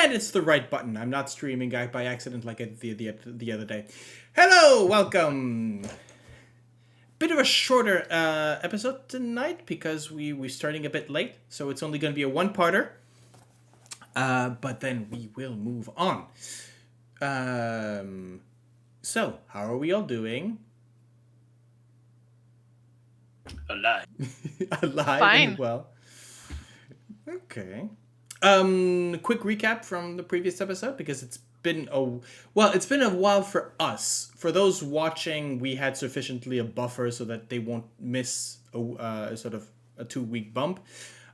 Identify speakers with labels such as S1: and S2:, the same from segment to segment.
S1: And it's the right button. I'm not streaming by accident like the other day. Hello, welcome. Bit of a shorter episode tonight because we're starting a bit late, so it's only going to be a one-parter. But then we will move on. So, how are we all doing?
S2: Alive.
S1: Alive
S3: Fine.
S1: and well. Okay. Quick recap from the previous episode because it's been a while for us. For those watching, we had sufficiently a buffer so that they won't miss a sort of a 2-week bump.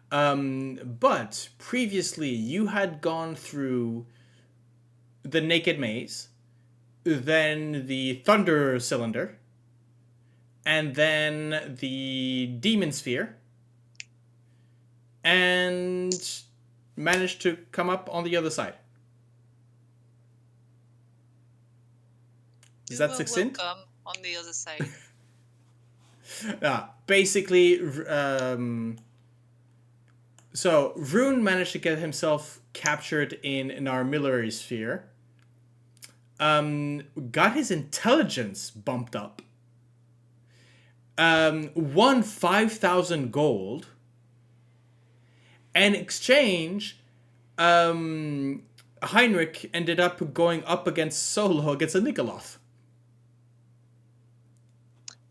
S1: But previously, you had gone through the Naked Maze, then the Thunder Cylinder, and then the Demon Sphere, and managed to come up on the other side. Is that succinct?
S3: Welcome on the other side.
S1: Basically, so Vroon managed to get himself captured in an armillary sphere. Got his intelligence bumped up. Won 5,000 gold. And in exchange, Heinrich ended up going up against against a Nikoloth.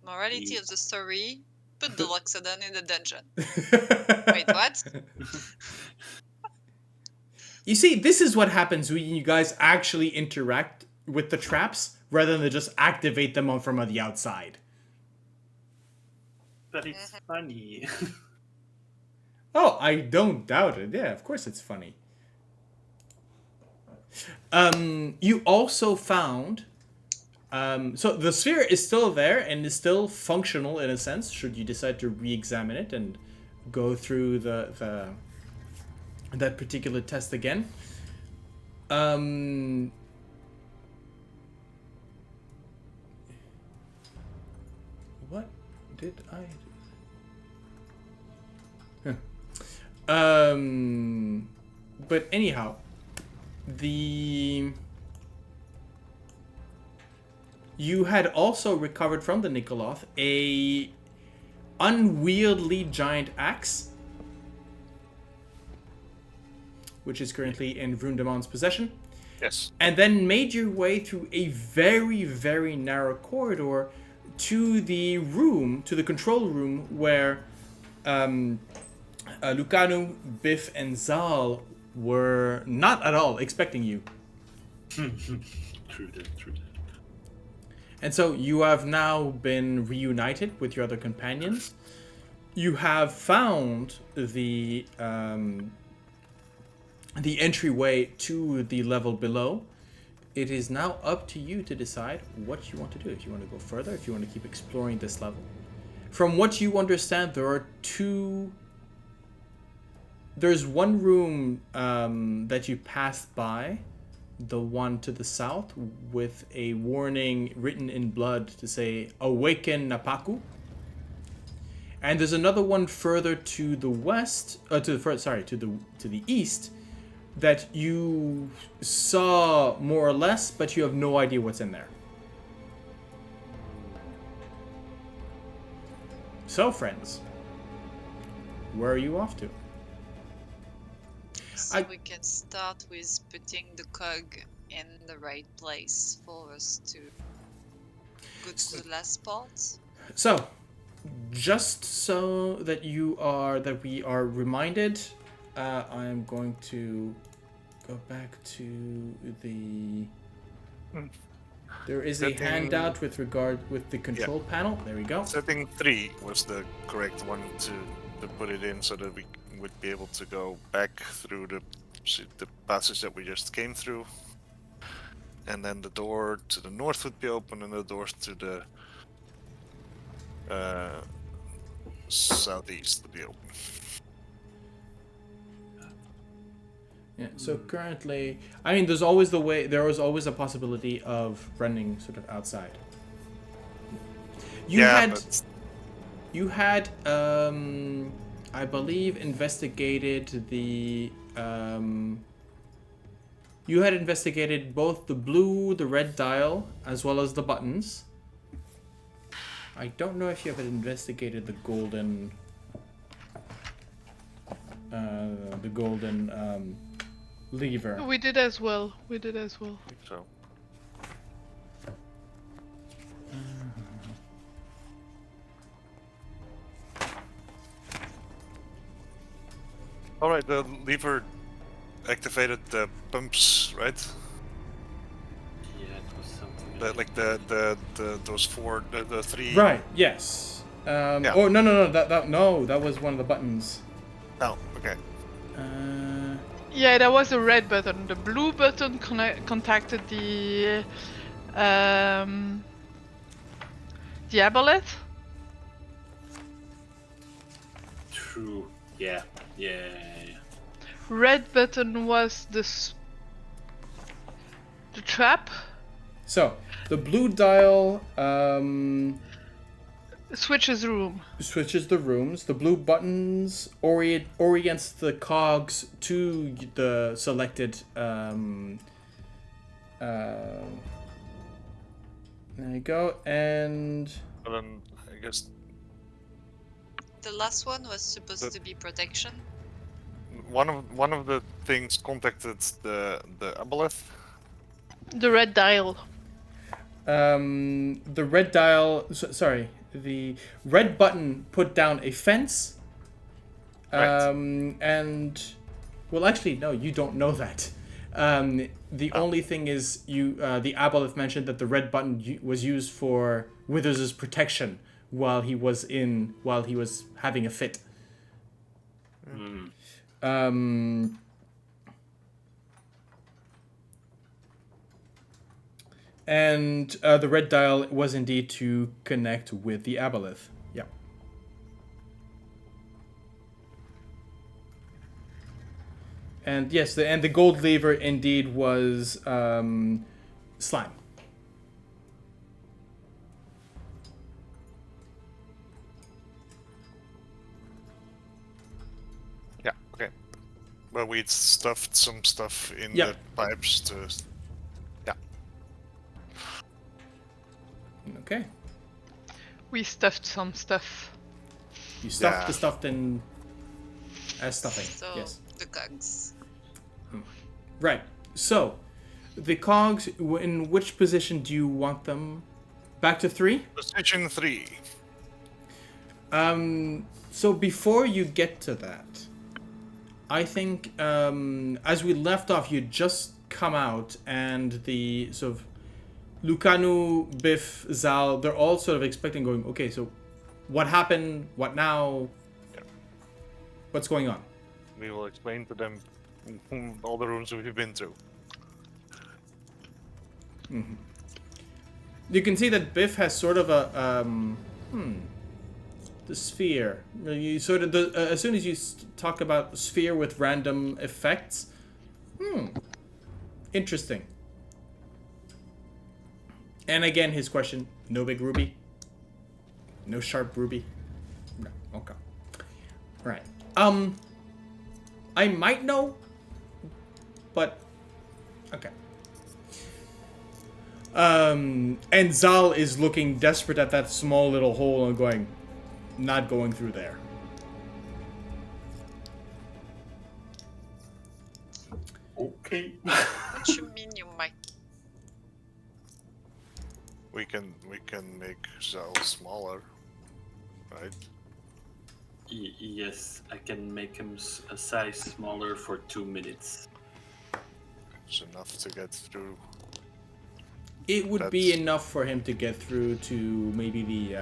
S3: Morality of the story, put the Luxodon in the dungeon. Wait, what?
S1: You see, this is what happens when you guys actually interact with the traps rather than just activate them from the outside.
S2: But it's funny.
S1: Oh, I don't doubt it. Yeah, of course it's funny. You also found... so the sphere is still there and is still functional in a sense, should you decide to re-examine it and go through that particular test again. What did I do? But anyhow, you had also recovered from the Nikoloth a unwieldy giant axe, which is currently in Vroondomon's possession.
S4: Yes.
S1: And then made your way through a very, very narrow corridor to the control room where Lucanu, Biff, and Zal were not at all expecting you.
S2: True that.
S1: And so you have now been reunited with your other companions. You have found the entryway to the level below. It is now up to you to decide what you want to do. If you want to go further, if you want to keep exploring this level. From what you understand, there are there's one room that you passed by, the one to the south, with a warning written in blood to say, "Awaken Napaku." And there's another one further to the west, to the east, that you saw more or less, but you have no idea what's in there. So, friends, where are you off to?
S3: So we can start with putting the cog in the right place for us to go to the last part.
S1: So, just so that we are reminded, I'm going to go back to the... There is a handout with the control panel. There we go.
S4: Setting 3 was the correct one to put it in so that we would be able to go back through the passage that we just came through. And then the door to the north would be open and the door to the southeast would be open.
S1: Yeah, so currently, I mean, there was always a possibility of running sort of outside. You had, I believe, investigated the You had investigated both the blue, the red dial, as well as the buttons. I don't know if you have investigated the golden... lever.
S5: We did as well.
S4: So. Alright, the lever activated the pumps, right?
S2: Yeah, it was something.
S4: Like those four, the three.
S1: Right. Yes.
S4: Yeah.
S1: Oh no! That was one of the buttons.
S4: Oh, okay.
S5: Yeah, that was a red button. The blue button contacted the aboleth.
S2: True. Yeah.
S5: Red button was the trap.
S1: So the blue dial
S5: Switches room.
S1: switches the rooms. The blue buttons orients the cogs to the selected. There you go, and
S4: Well, then I guess
S3: The last one was supposed to be protection.
S4: one of the things contacted the aboleth.
S5: The red dial.
S1: the red dial. Sorry, the red button put down a fence.
S4: Right.
S1: And well, actually, no, you don't know that. The only thing is, the aboleth mentioned that the red button was used for Withers' protection while he was having a fit. And the red dial was indeed to connect with the aboleth. Yeah. And yes, the gold lever indeed was slime.
S4: Yeah. Okay. Well, we'd stuffed some stuff in
S1: Yeah.
S4: the pipes to. Yeah.
S1: Okay.
S5: We stuffed some stuff.
S1: You stuffed
S4: Yeah.
S1: the stuff in as stuffing.
S3: So
S1: Yes.
S3: the cogs.
S1: Right. So, the cogs. In which position do you want them? Back to 3.
S4: Position 3.
S1: So before you get to that, I think as we left off, you just come out, and the sort of Lucanu, Biff, Zal, they're all sort of expecting, going, okay, so what happened? What now?
S4: Yeah.
S1: What's going on?
S4: We will explain to them all the rooms we've been to.
S1: You can see that Biff has sort of a the sphere. You sort of as soon as you talk about the sphere with random effects, interesting. And again, his question: no big ruby, no sharp ruby. No, okay, right. I might know, but okay. And Zal is looking desperate at that small little hole and going, not going through there.
S2: Okay.
S3: What you mean you might?
S4: We can make Zal smaller, right?
S2: Yes, I can make him a size smaller for 2 minutes.
S4: It's enough to get through.
S1: It would be
S4: That's-
S1: enough for him to get through to maybe the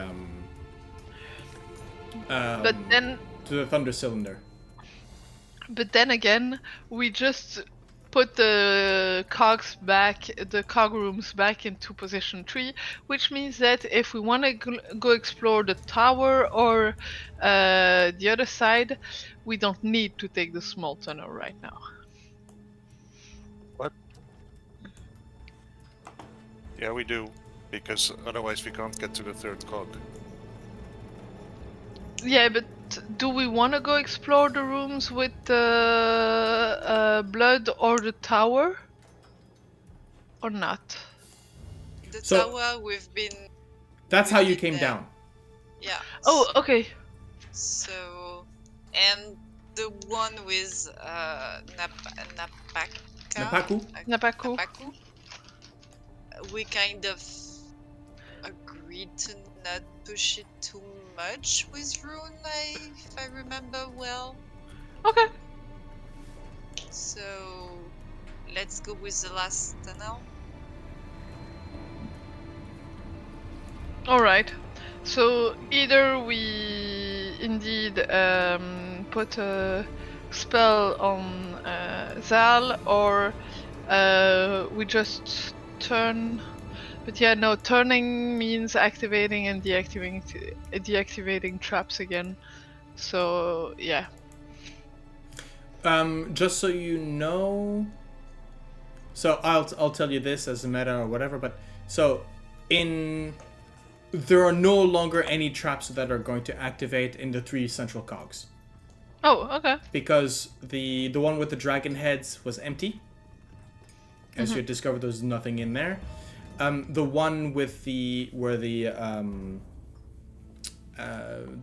S5: But then
S1: to the thunder cylinder.
S5: But then again, we just put the cog rooms back into position 3, which means that if we want to go explore the tower or the other side, we don't need to take the small tunnel right now.
S4: What? Yeah, we do, because otherwise we can't get to the third cog.
S5: Yeah, but do we want to go explore the rooms with the blood or the tower? or not?
S3: The
S1: So-
S3: tower we've been.
S1: That's how you
S3: been
S1: came
S3: there.
S1: down.
S3: Yeah.
S5: Oh, okay.
S3: So, and the one with Napaka.
S1: Napaku?
S5: Napaku.
S3: Napaku. We kind of agreed to not push it too much with Rune, if I remember well.
S5: Okay.
S3: So let's go with the last tunnel.
S5: Alright. So either we indeed put a spell on Zal, or we just turn. But yeah, no, turning means activating and deactivating traps again. So yeah.
S1: Just so you know, so I'll tell you this as a meta or whatever. But so there are no longer any traps that are going to activate in the 3 central cogs,
S5: Oh, okay.
S1: because the one with the dragon heads was empty. As you discovered, there's nothing in there. The one with where the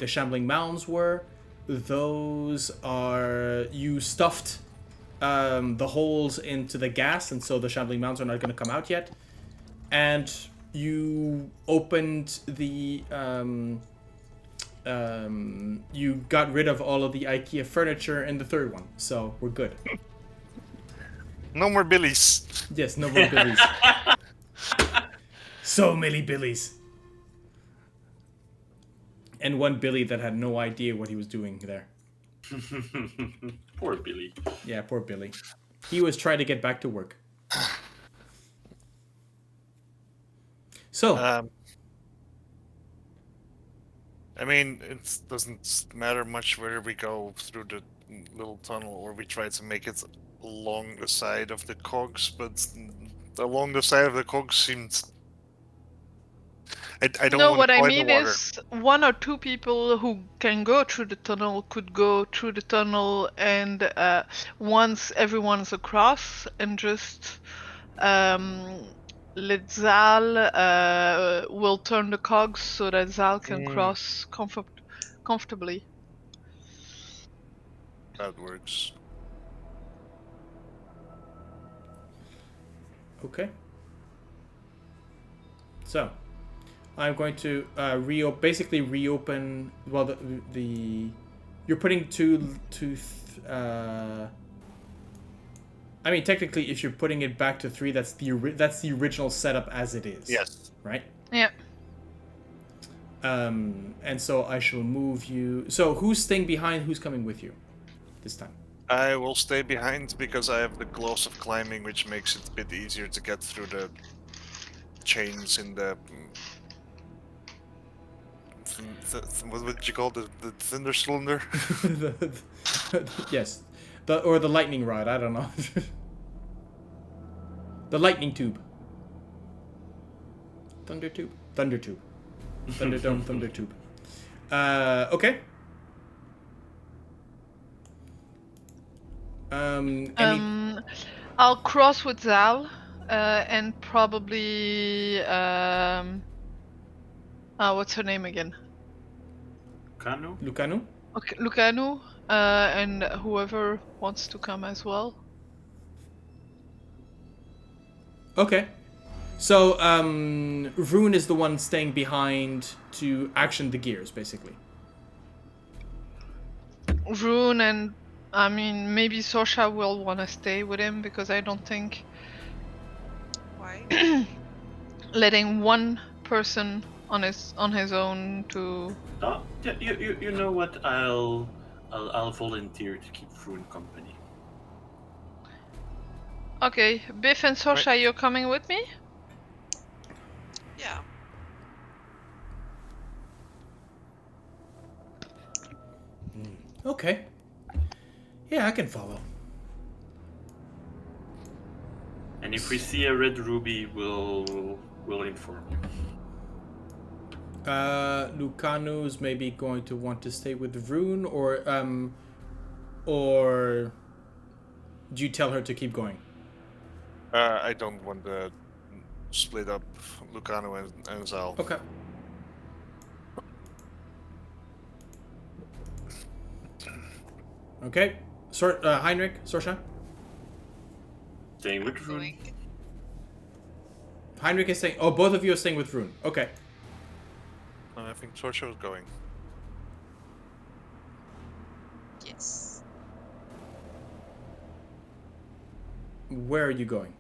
S1: shambling mounds were, those are, you stuffed the holes into the gas, and so the shambling mounds are not going to come out yet. And you opened the you got rid of all of the IKEA furniture in the 3rd one, so we're good.
S4: No more billies.
S1: Yes, no more billies. So many billies. And one Billy that had no idea what he was doing there.
S2: Poor Billy.
S1: Yeah, poor Billy. He was trying to get back to work. So,
S4: I mean, it doesn't matter much whether we go through the little tunnel or we try to make it along the side of the cogs, but along the side of the cogs seems... I don't
S5: No,
S4: want
S5: what
S4: to
S5: I
S4: go in the
S5: mean
S4: water.
S5: is 1 or 2 people who can go through the tunnel could go through the tunnel, and once everyone's across, and just let Zal will turn the cogs so that Zal can cross comfortably.
S4: That works.
S1: okay. So, I'm going to basically reopen. Well, the you're putting I mean, technically, if you're putting it back to 3, that's the original setup as it is.
S4: Yes.
S1: Right.
S5: Yeah.
S1: And so I shall move you. So who's staying behind? Who's coming with you this time?
S4: I will stay behind because I have the gloves of climbing, which makes it a bit easier to get through the chains in the... what would you call the thunder cylinder?
S1: Yes, or the lightning rod. I don't know. The lightning tube. Thunder tube. Thunderdome. Thunder tube. Okay.
S5: I'll cross with Zal, and probably what's her name again?
S2: Kanu?
S1: Lucanu?
S5: Okay, Lucanu, and whoever wants to come as well.
S1: Okay. So, Vroon is the one staying behind to action the gears, basically.
S5: Rune, and I mean maybe Sorsha will want to stay with him, because I don't think
S3: Why?
S5: letting one person on his own to...
S2: Oh, yeah, you know what? I'll volunteer to keep Vroon company.
S5: Okay, Biff and Sorsha, you're coming with me?
S3: Yeah.
S1: Okay. Yeah, I can follow.
S2: And if we see a red ruby, we'll inform you.
S1: Lucanu's maybe going to want to stay with Vroon, or do you tell her to keep going?
S4: I don't want to split up Lucano and Zal.
S1: Okay. Okay. Heinrich, Sorsha.
S2: Staying with
S3: I'm
S2: Vroon.
S3: going.
S1: Heinrich is saying, oh, both of you are staying with Vroon. Okay.
S4: And I think Sorsha was going.
S3: Yes.
S1: Where are you going?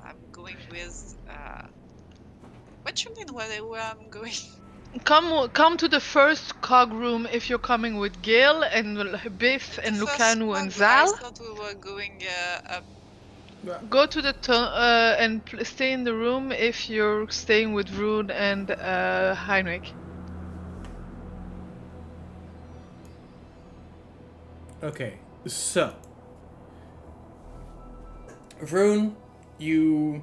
S3: I'm going with. What you mean where I'm going?
S5: Come to the first cog room if you're coming with Gale and Biff and
S3: The first
S5: Lucano
S3: one,
S5: and
S3: I
S5: Zal.
S3: thought we were going up.
S5: Go to the and stay in the room if you're staying with Vroon and Heinrich.
S1: Okay. So, Vroon, you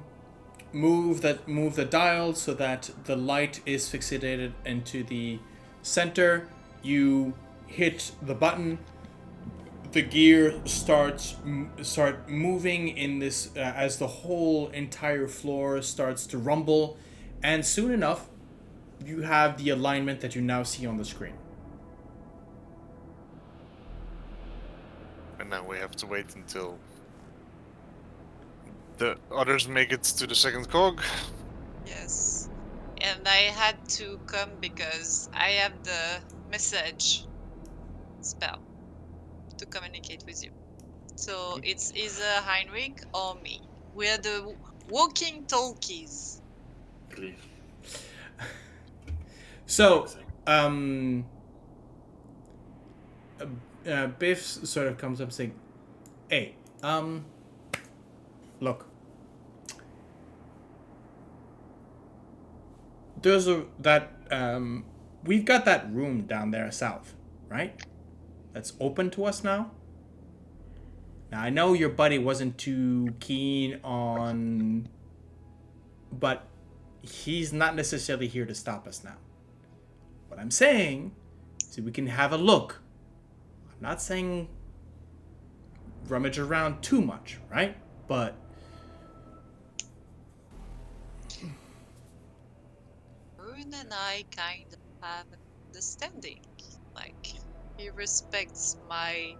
S1: move the dial so that the light is fixated into the center. You hit the button. The gear start moving in this as the whole entire floor starts to rumble, and soon enough, you have the alignment that you now see on the screen.
S4: And now we have to wait until the others make it to the second cog.
S3: Yes. And I had to come because I have the message spell to communicate with you. So it's either Heinrich or me. We're the walking talkies.
S2: Please.
S1: So, Biff sort of comes up saying, "Hey, look. We've got that room down there south, right? That's open to us now. Now, I know your buddy wasn't too keen on, but he's not necessarily here to stop us now. What I'm saying is we can have a look. I'm not saying rummage around too much, right? But
S3: Rune and I kind of have an understanding. Like, he respects my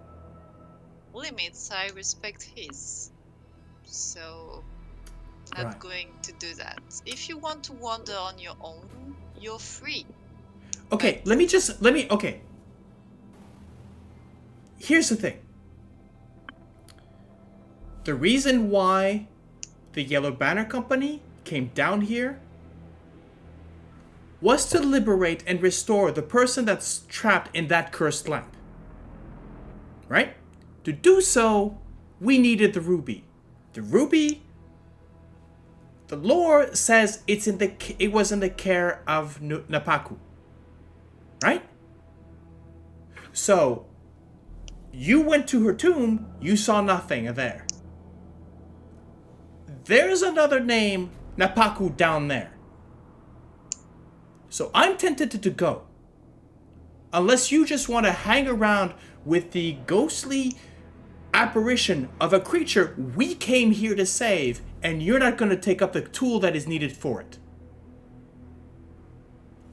S3: limits, I respect his. So, not
S1: Right.
S3: going to do that. If you want to wander on your own, you're free.
S1: okay, okay. Here's the thing. The reason why the Yellow Banner Company came down here was to liberate and restore the person that's trapped in that cursed lamp. Right? To do so, we needed the ruby. The ruby, the lore says it was in the care of Napaku. Right? So, you went to her tomb, you saw nothing there. There's another name, Napaku, down there. So I'm tempted to go. Unless you just want to hang around with the ghostly apparition of a creature we came here to save, and you're not going to take up the tool that is needed for it.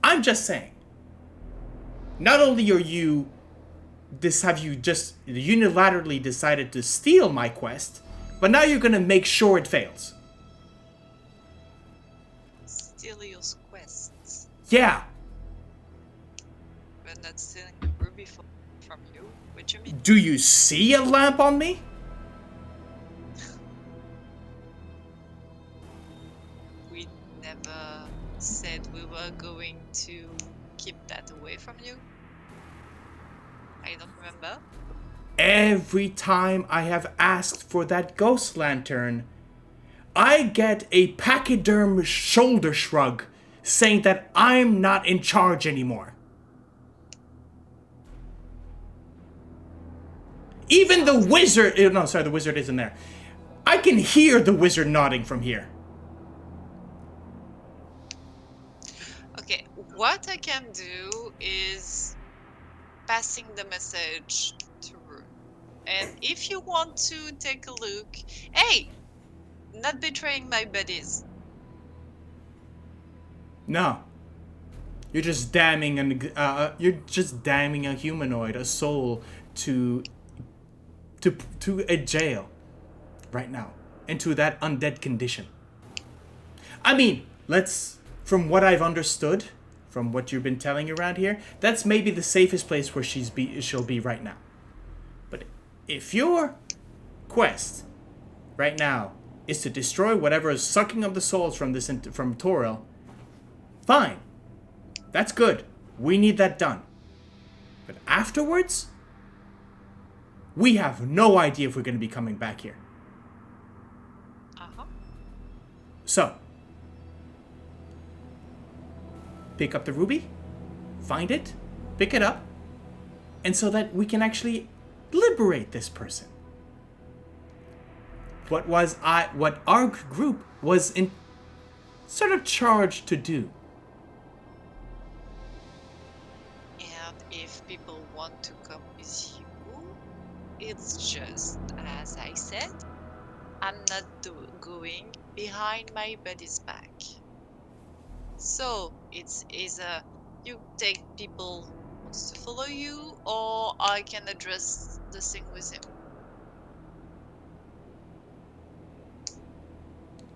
S1: I'm just saying. Not only have you just unilaterally decided to steal my quest, but now you're going to make sure it fails.
S3: Steal your quests.
S1: Yeah.
S3: We're not stealing the ruby from you. What you mean?
S1: Do you see a lamp on me?
S3: We never said we were going to keep that away from you. I don't remember.
S1: Every time I have asked for that ghost lantern, I get a pachyderm shoulder shrug saying that I'm not in charge anymore. Even the wizard... No, sorry, the wizard isn't there. I can hear the wizard nodding from here.
S3: Okay, what I can do is passing the message to Rune. And if you want to take a look, hey, not betraying my buddies.
S1: No. You're just damning a humanoid, a soul, to a jail right now, into that undead condition. I mean, from what I've understood, from what you've been telling around here, that's maybe the safest place where she'll be right now. But if your quest right now is to destroy whatever is sucking up the souls from Toril, fine. That's good. We need that done. But afterwards, we have no idea if we're going to be coming back here.
S3: Uh-huh.
S1: So, pick up the ruby, find it, pick it up, and so that we can actually liberate this person. What our group was sort of charged to do.
S3: And if people want to come with you, it's just as I said, I'm not going behind my buddy's back. So it's either you take people who wants to follow you, or I can address the thing with him.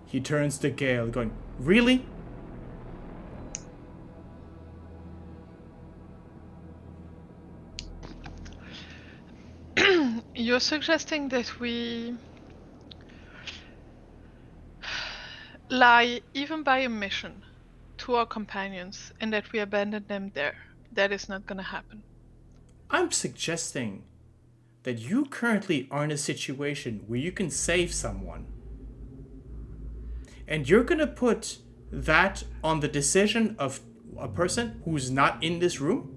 S1: He turns to Gale, going, "Really?"
S5: You're suggesting that we lie even by omission to our companions and that we abandon them there. That is not gonna happen.
S1: I'm suggesting that you currently are in a situation where you can save someone. And you're gonna put that on the decision of a person who's not in this room?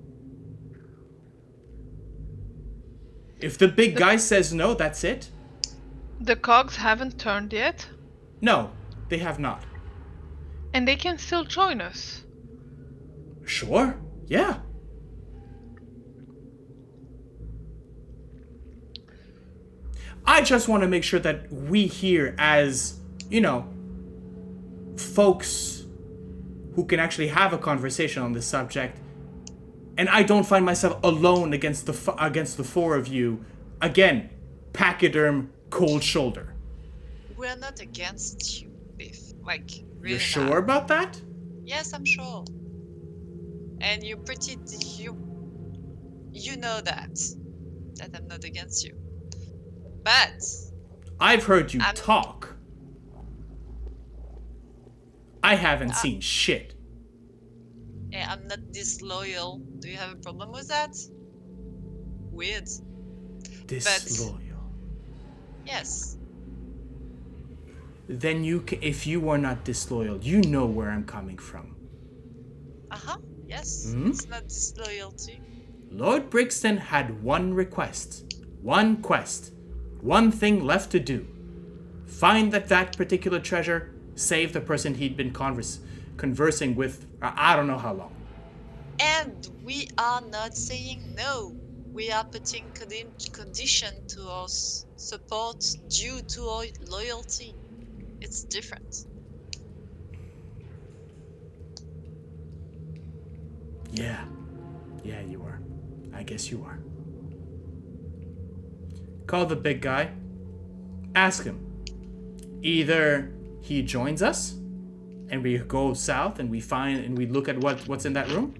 S1: If the big guy says no, that's it?
S5: The cogs haven't turned yet,
S1: No, they have not.
S5: and they can still join us.
S1: Sure, yeah. I just want to make sure that we here as, folks who can actually have a conversation on this subject, and I don't find myself alone against the four of you. Again, pachyderm, cold shoulder.
S3: We're not against you, Biff. Like, really
S1: You're sure
S3: not.
S1: about that?
S3: Yes, I'm sure. And you know that I'm not against you. But
S1: I've heard you
S3: I'm-
S1: talk. I haven't seen shit.
S3: I'm not disloyal. Do you have a problem with that? Weird.
S1: Disloyal.
S3: Yes.
S1: Then if you are not disloyal, you know where I'm coming from.
S3: Uh-huh. Yes.
S1: Hmm?
S3: It's not disloyalty.
S1: Lord Brixton had one request, one quest, one thing left to do. Find that particular treasure, save the person he'd been conversing with I don't know how long.
S3: And we are not saying no. We are putting condition to our support due to our loyalty. It's different.
S1: Yeah, you are. I guess you are. Call the big guy. Ask him. Either he joins us, and we go south, and we look at what's in that room,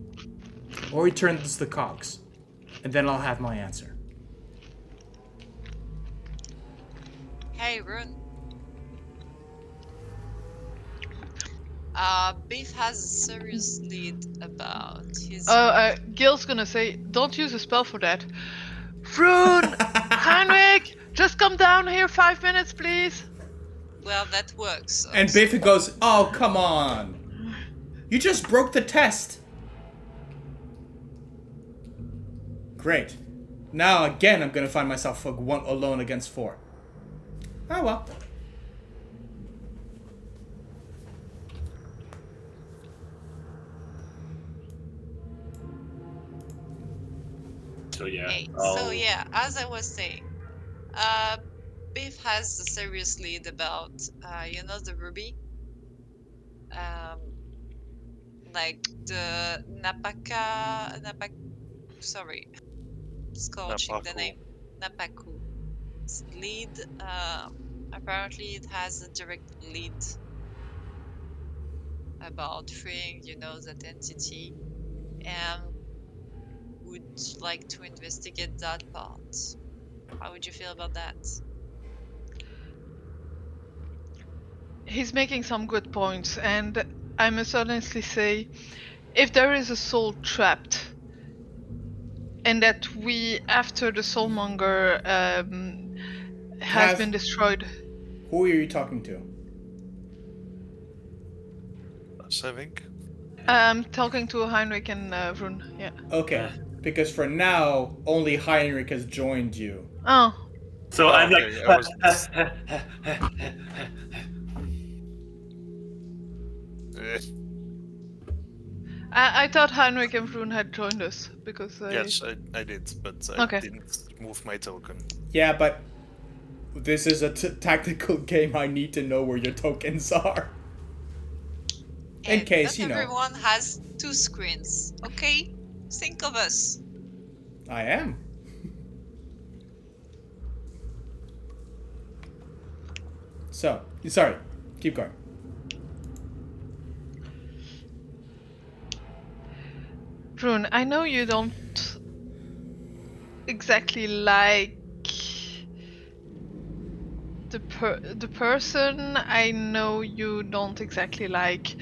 S1: or he turns the cogs, and then I'll have my answer.
S3: Hey, Rune. Beef has a serious lead about his...
S5: Gil's gonna say, don't use a spell for that. Vroon! Heinrich! Just come down here 5 minutes, please!
S3: Well, that works.
S1: And Biff goes, "Oh, come on. You just broke the test." Great. Now again I'm gonna find myself alone against 4. Oh well.
S2: So yeah.
S3: Hey,
S2: I'll-
S3: so yeah, as I was saying, Biff has a serious lead about, the ruby, um, like the sorry, scorching the
S4: Napaku.
S3: name, Napaku lead. Apparently, it has a direct lead about freeing, that entity, and would like to investigate that part. How would you feel about that?
S5: He's making some good points, and I must honestly say, if there is a soul trapped, and that we, after the soulmonger has been destroyed,
S1: Who are you talking to?
S4: Us, I think.
S5: talking to Heinrich and Vroon, yeah.
S1: Okay, because for now, only Heinrich has joined you.
S5: Oh,
S2: So I'm like,
S4: Okay, I was. Eh,
S5: I thought Heinrich and Vroon had joined us, because
S4: yes, I did, but I
S5: Okay.
S4: didn't move my token.
S1: Yeah, but this is a tactical game. I need to know where your tokens are. In
S3: And
S1: case,
S3: not everyone has 2 screens, okay? Think of us.
S1: I am. So, sorry. Keep going.
S5: Vroon, I know you don't exactly like the person. I know you don't exactly like.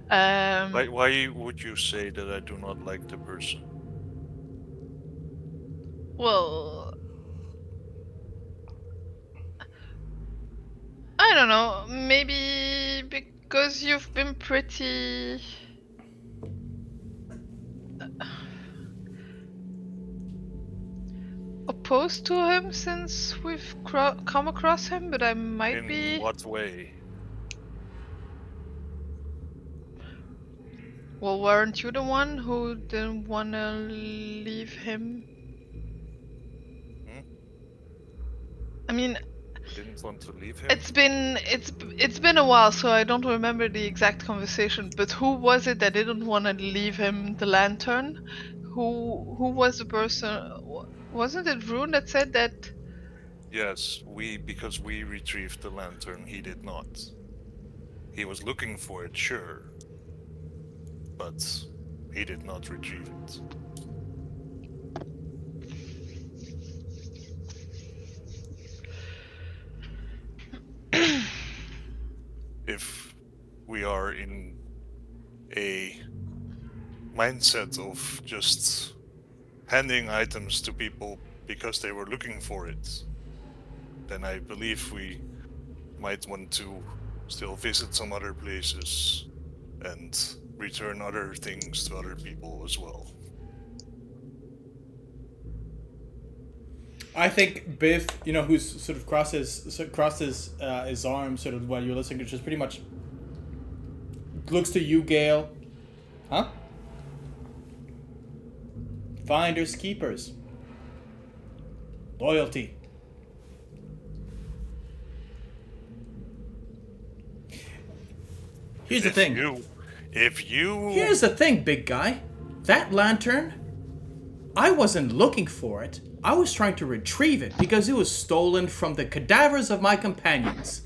S4: Why would you say that I do not like the person?
S5: Well, I don't know. Maybe because you've been pretty opposed to him since we've come across him, but I might
S4: In
S5: be.
S4: what way?
S5: Well, weren't you the one who didn't want to leave him?
S4: Hmm?
S5: I mean,
S4: I didn't want to leave him.
S5: it's been a while, so I don't remember the exact conversation. But who was it that didn't want to leave him the lantern? Who was the person? Wasn't it Vroon that said that?
S4: Yes, because we retrieved the lantern, he did not. He was looking for it, sure, but he did not retrieve it. If we are in a mindset of just handing items to people because they were looking for it, then I believe we might want to still visit some other places and return other things to other people as well.
S1: I think Biff, who's sort of crosses his arms, sort of while you're listening, just pretty much looks to you, Gale. Huh? Finders keepers. Loyalty. Here's the thing. Here's the thing, big guy. That lantern, I wasn't looking for it. I was trying to retrieve it because it was stolen from the cadavers of my companions.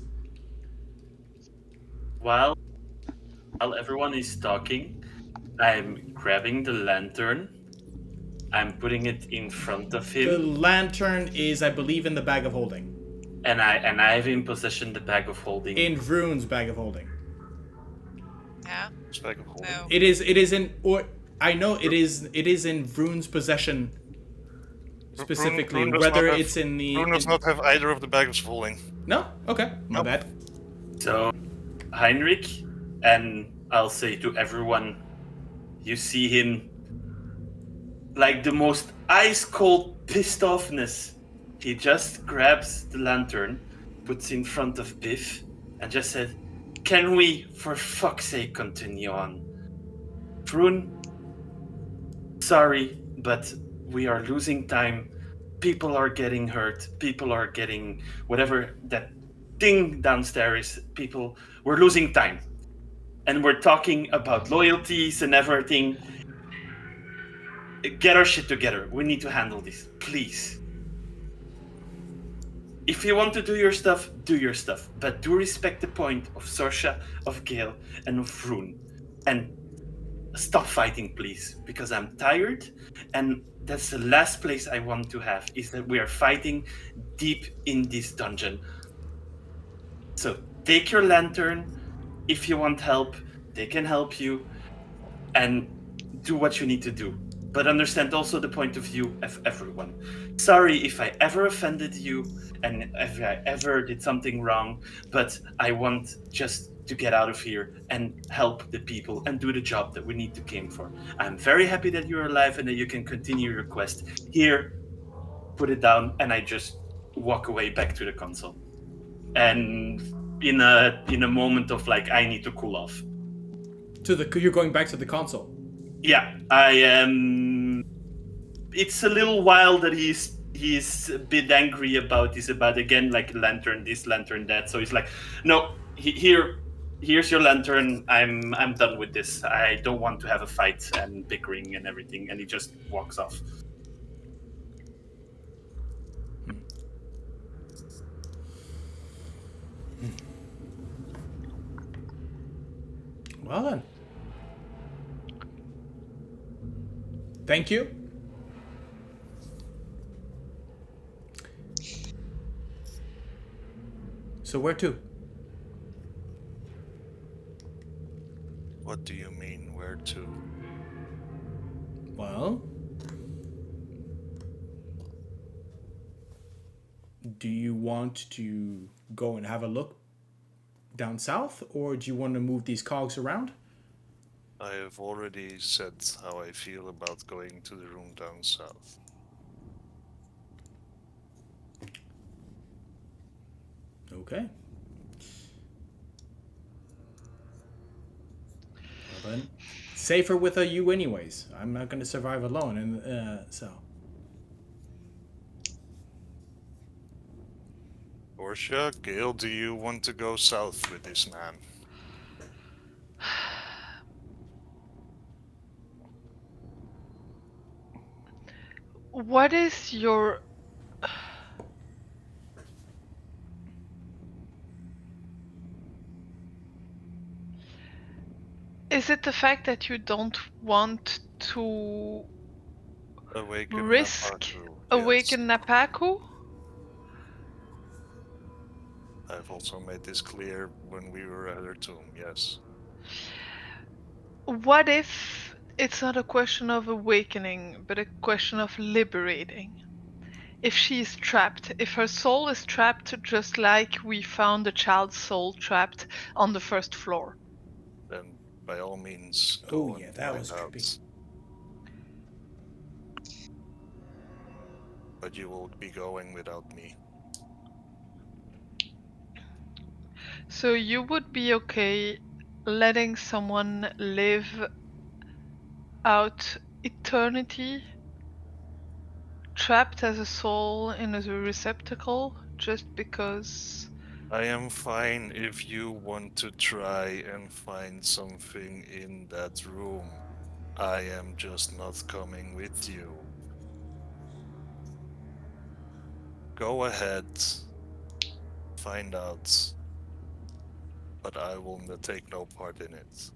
S2: while everyone is talking, I'm grabbing the lantern. I'm putting it in front of him.
S1: The lantern is, I believe, in the bag of holding.
S2: And I have in possession the bag of holding.
S1: In Vroon's bag of holding.
S3: Yeah.
S4: It's bag of holding.
S3: No.
S1: It is in, or I know it is in Vroon's possession specifically.
S4: Vroon does
S1: Whether
S4: not have-
S1: it's in the.
S4: Vroon does not have either of the bags of holding.
S1: No? Okay. My
S4: Nope.
S1: bad.
S2: So, Heinrich, and I'll say to everyone, you see him like the most ice cold pissed offness. He just grabs the lantern, puts in front of Biff, and just said, "Can we, for fuck's sake, continue on? Vroon, sorry, but we are losing time. people are getting hurt. People are getting whatever that thing downstairs. People, we're losing time. And we're talking about loyalties and everything. Get our shit together. We need to handle this, please. If you want to do your stuff, do your stuff. But do respect the point of Sorsha, of Gale, and of Vroon. And stop fighting, please. Because I'm tired. And that's the last place I want to have, is that we are fighting deep in this dungeon. So take your lantern. If you want help, they can help you. And do what you need to do. But understand also the point of view of everyone. Sorry if I ever offended you and if I ever did something wrong, but I want just to get out of here and help the people and do the job that we need to came for. I'm very happy that you're alive and that you can continue your quest. Here, put it down, and I just walk away back to the console. And in a moment of like, I need to cool off.
S1: You're going back to the console.
S2: Yeah, I am. It's a little while that he's a bit angry about this, about again like lantern this, lantern that. So he's like, no, here's your lantern. I'm done with this. I don't want to have a fight and bickering and everything. And he just walks off.
S1: Well then. Thank you. So where to?
S4: What do you mean, where to?
S1: Well, do you want to go and have a look down south, or do you want to move these cogs around?
S4: I have already said how I feel about going to the room down south.
S1: Okay. Well then, safer with you anyways. I'm not going to survive alone, and so.
S4: Sorsha, Gale, do you want to go south with this man?
S5: What is your... Is it the fact that you don't want to
S4: Awaken
S5: risk
S4: Napaku,
S5: awaken
S4: yes.
S5: Napaku?
S4: I've also made this clear when we were at her tomb, yes.
S5: What if it's not a question of awakening, but a question of liberating? If she is trapped, if her soul is trapped just like we found the child's soul trapped on the first floor.
S4: Then by all means,
S1: Oh
S4: go
S1: yeah,
S4: and
S1: that
S4: find
S1: was
S4: out.
S1: trippy.
S4: But you will be going without me.
S5: So you would be okay letting someone live out eternity trapped as a soul in a receptacle just because...
S4: I am fine if you want to try and find something in that room. I am just not coming with you. Go ahead. Find out. But I will take no part in it.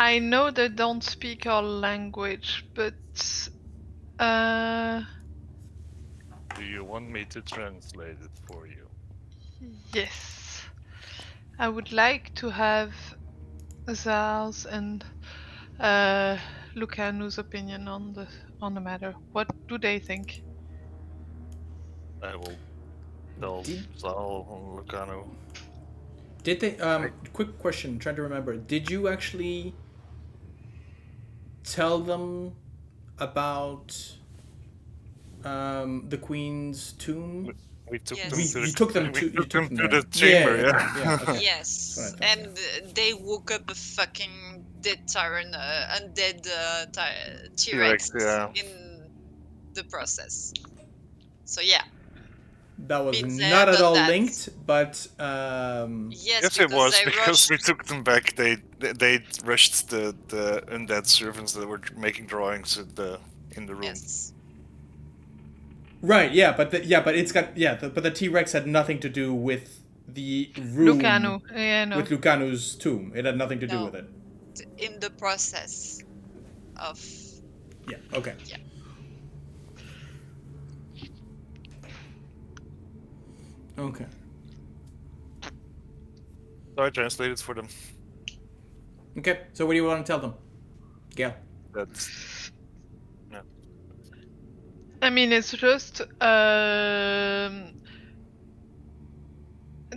S5: I know they don't speak our language, but
S4: Do you want me to translate it for you?
S5: yes. I would like to have Zal's and Lucanu's opinion on the matter. What do they think?
S4: I will tell
S1: Did-
S4: Zal and Lucano.
S1: Did they? Quick question. Trying to remember. Did you actually tell them about the Queen's tomb?
S4: We took
S3: Yes.
S4: them to the,
S1: You took them
S4: we
S1: to- you
S4: took
S1: took
S4: them
S1: them
S4: to
S1: there.
S4: the chamber, yeah.
S1: Yeah, okay.
S3: Yes,
S1: That's what I thought,
S3: and they woke up a fucking dead tyrant, undead T-Rex
S4: T-Rex, yeah.
S3: in the process. So yeah,
S1: That was
S3: been there,
S1: not at
S3: done
S1: all
S3: that.
S1: linked, but
S3: Yes,
S4: It was
S3: they
S4: because we
S3: rushed.
S4: took them back. They rushed the undead servants that were making drawings in the room.
S3: Yes,
S1: right, yeah, but it's got but the T-Rex had nothing to do with the room
S5: Lucanu. Yeah, no.
S1: with Lucanu's tomb. It had nothing to do
S3: No.
S1: with it.
S3: in the process of
S1: Yeah. Okay.
S3: Yeah.
S1: Okay.
S4: So I translated for them.
S1: Okay. So what do you want to tell them, Gale?
S4: That's
S5: I mean, it's just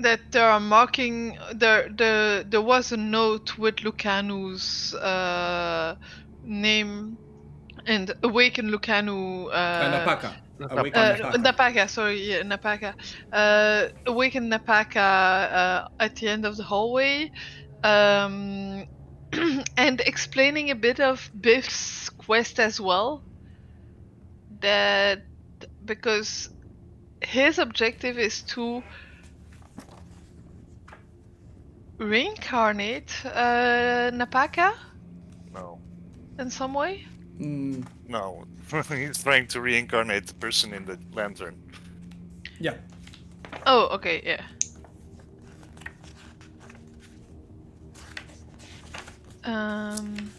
S5: that there are marking. There was a note with Lucanu's name and awaken Lucanu.
S1: Napaka. Awaken Napaka.
S5: Napaka, sorry, yeah, Napaka. Awaken Napaka at the end of the hallway. And explaining a bit of Biff's quest as well. That because his objective is to reincarnate Napaka
S4: no.
S5: in some way.
S1: Mm,
S4: No, he's trying to reincarnate the person in the lantern.
S1: yeah.
S5: Oh, okay, yeah.
S4: And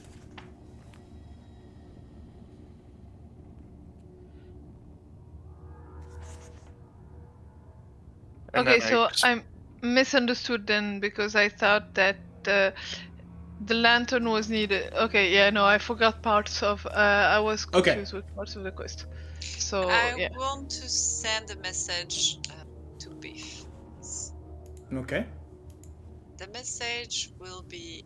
S5: Okay,
S4: then
S5: so I misunderstood then because I thought that the lantern was needed. Okay, yeah, no, I forgot parts of. I was
S1: Okay.
S5: confused with parts of the quest. So
S3: I
S5: yeah.
S3: want to send a message to Biff.
S1: Okay.
S3: The message will be,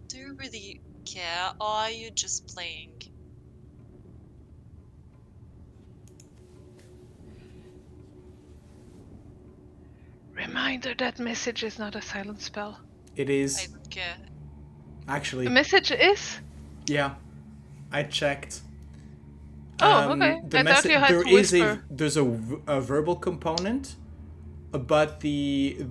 S3: do you really care or are you just playing?
S5: Reminder that message is not a silent spell.
S1: It
S3: I
S1: is
S3: don't care.
S1: actually.
S5: The message is.
S1: Yeah. I checked.
S5: Oh, okay.
S1: The
S5: I thought you had
S1: there
S5: to
S1: is
S5: whisper.
S1: there's a verbal component, but the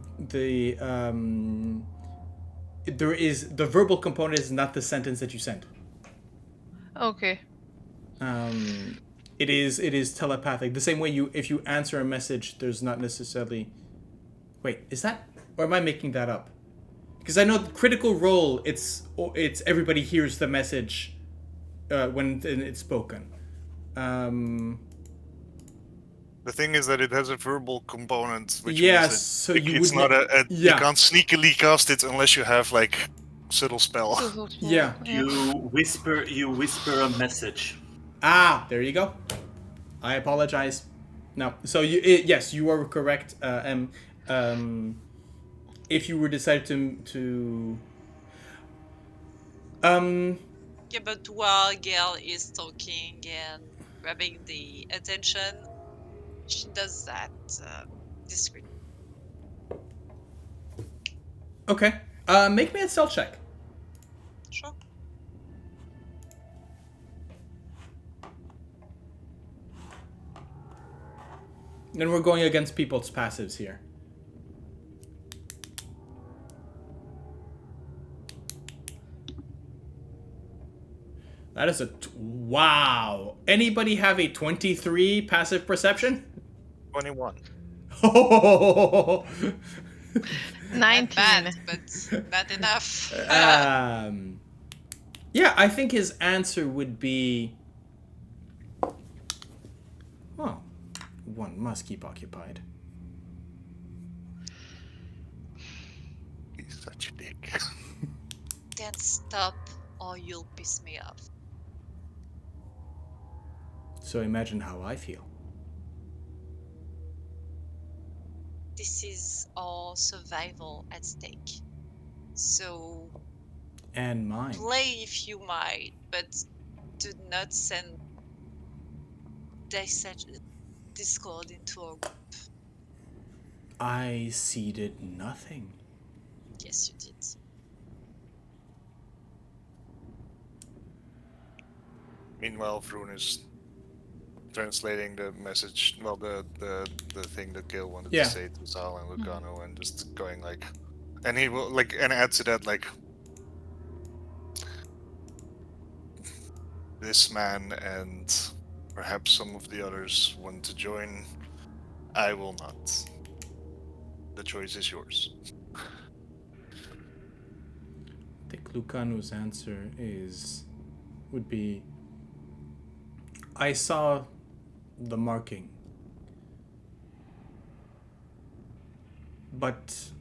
S1: verbal component is not the sentence that you sent.
S5: Okay.
S1: It is telepathic. The same way if you answer a message, there's not necessarily. Wait, is that, or am I making that up? Because I know the Critical Role, it's everybody hears the message when it's spoken.
S4: the thing is that it has a verbal component, which
S1: Yeah,
S4: means that
S1: so
S4: it-
S1: you
S4: it's
S1: would
S4: not
S1: ne-
S4: you
S1: yeah.
S4: can't sneakily cast it unless you have like subtle spell.
S1: Yeah.
S2: You whisper a message.
S1: Ah, there you go. I apologize. No, so yes, you are correct. If you were decided to
S3: Yeah, but while Gale is talking and grabbing the attention, she does that discreetly.
S1: okay, make me a stealth check.
S3: Sure.
S1: Then we're going against people's passives here. That is wow. Anybody have a 23 passive perception?
S4: 21.
S1: Oh.
S5: 19.
S3: Not bad, but bad enough.
S1: Yeah, I think his answer would be, well, one must keep occupied.
S4: He's such a dick.
S3: Then stop or you'll piss me off.
S1: So imagine how I feel.
S3: this is our survival at stake. So
S1: And mine.
S3: play if you might, but do not send discord into our group.
S1: I seeded nothing.
S3: Yes, you did.
S4: Meanwhile, Vroon is translating the message, well, the thing that Gale wanted
S1: Yeah.
S4: to say to Zal and Lucano, and just going like, and he will like, and add to that like, this man and perhaps some of the others want to join. I will not. The choice is yours.
S1: I think Lucano's answer would be, I saw the marking, but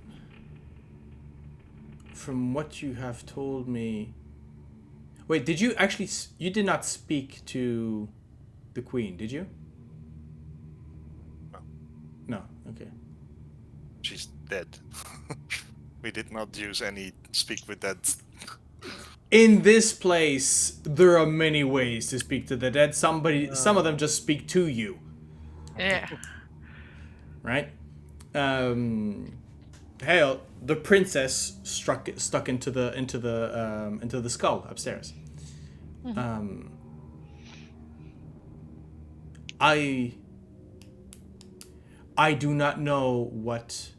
S1: from what you have told me, wait, did you actually, you did not speak to the queen, did you?
S4: No.
S1: No, okay.
S4: She's dead. We did not use any speak with dead.
S1: In this place, there are many ways to speak to the dead. Some of them just speak to you,
S5: Yeah.
S1: right? Hell, the princess stuck into the skull upstairs. I do not know what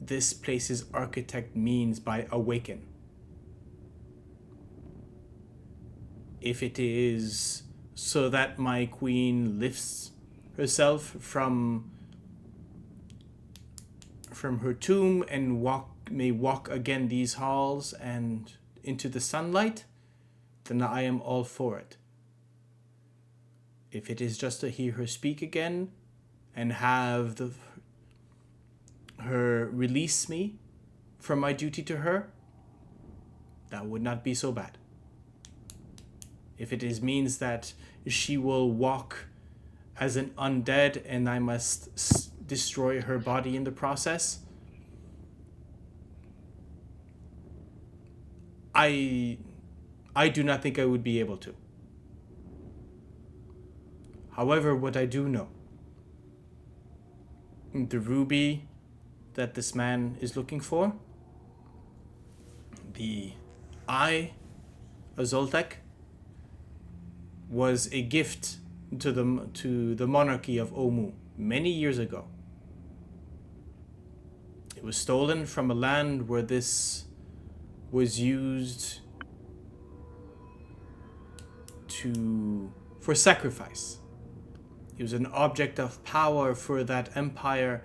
S1: this place's architect means by awaken. If it is so that my queen lifts herself from her tomb and may walk again these halls and into the sunlight, then I am all for it. If it is just to hear her speak again and have her release me from my duty to her, that would not be so bad. If it means that she will walk as an undead and I must destroy her body in the process, I do not think I would be able to. However, what I do know, the ruby that this man is looking for, the eye of Zoltek, was a gift to the monarchy of Omu many years ago. It was stolen from a land where this was used for sacrifice. It was an object of power for that empire,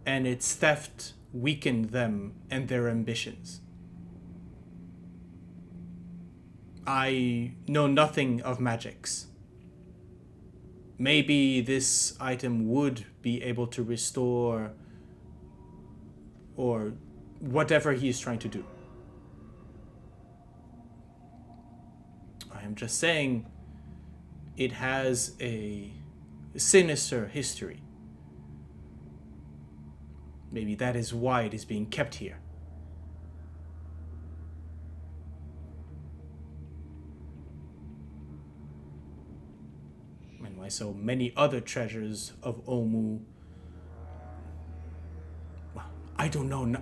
S1: and its theft weakened them and their ambitions. I know nothing of magics. Maybe this item would be able to restore or whatever he is trying to do. I am just saying it has a sinister history. Maybe that is why it is being kept here. And why so many other treasures of Omu. Well, I don't know.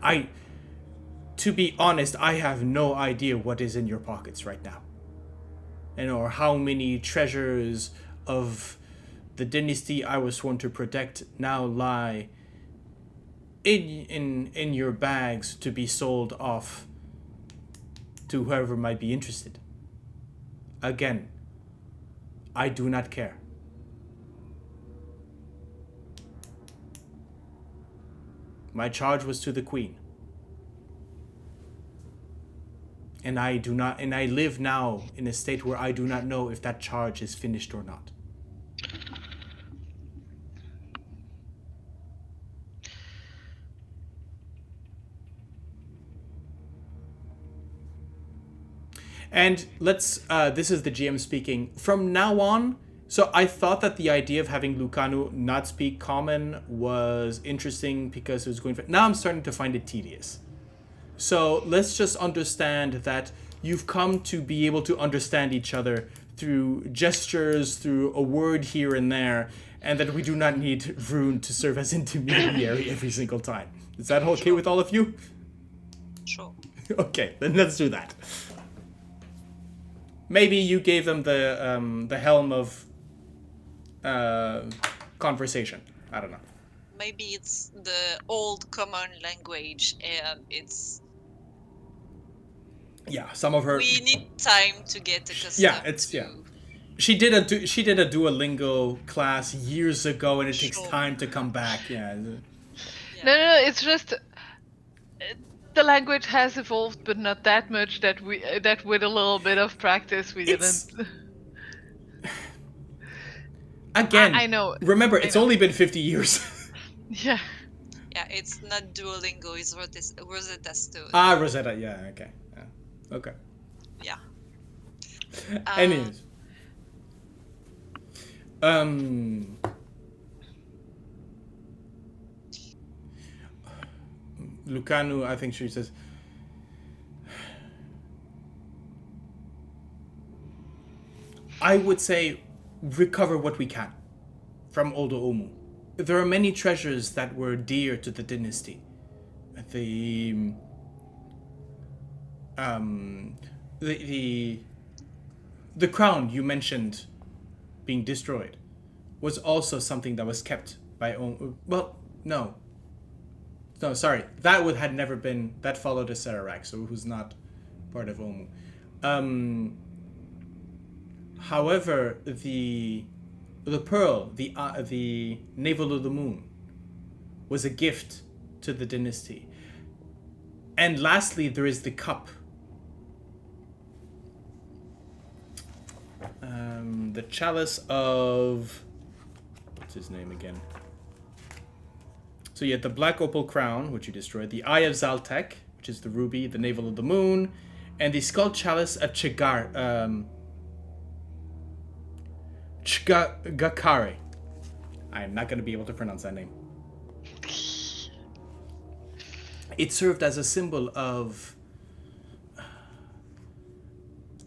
S1: To be honest, I have no idea what is in your pockets right now. And or how many treasures of the dynasty I was sworn to protect now lie in your bags to be sold off to whoever might be interested. Again, I do not care. My charge was to the queen. And I live now in a state where I do not know if that charge is finished or not. And this is the GM speaking. From now on, So I thought that the idea of having Lucanu not speak common was interesting because it was going for... Now I'm starting to find it tedious. So let's just understand that you've come to be able to understand each other through gestures, through a word here and there, and that we do not need Vroon to serve as intermediary every single time. Is that okay with all of you?
S3: Sure.
S1: Okay, then let's do that. Maybe you gave them the helm of conversation. I don't know.
S3: Maybe it's the old common language and it's...
S1: Yeah, some of her...
S3: We need time to get accustomed to...
S1: yeah. She did a Duolingo class years ago, and it takes
S3: Sure.
S1: time to come back. Yeah.
S5: No, it's just the language has evolved, but not that much that with a little bit of practice we
S1: It's-
S5: didn't.
S1: Again,
S5: I know.
S1: Remember,
S5: I
S1: it's
S5: know.
S1: only been 50 years.
S5: Yeah.
S3: Yeah, it's not Duolingo, it's Rosetta Stone.
S1: Rosetta. Yeah. Okay. Yeah. Okay.
S3: Yeah.
S1: Anyways. Lucanu, I think she says, I would say recover what we can from Old Omu. There are many treasures that were dear to the dynasty. The crown you mentioned being destroyed was also something that was kept by Omu. Well, no, sorry, had never been, that followed a Sararak, so who's not part of Omu. However, the pearl, the navel of the moon, was a gift to the dynasty. And lastly, there is the cup. The chalice of... What's his name again? So you had the black opal crown, which you destroyed, the Eye of Zaltek, which is the ruby, the navel of the moon, and the skull chalice of Chagakare. I am not going to be able to pronounce that name. It served as a symbol of...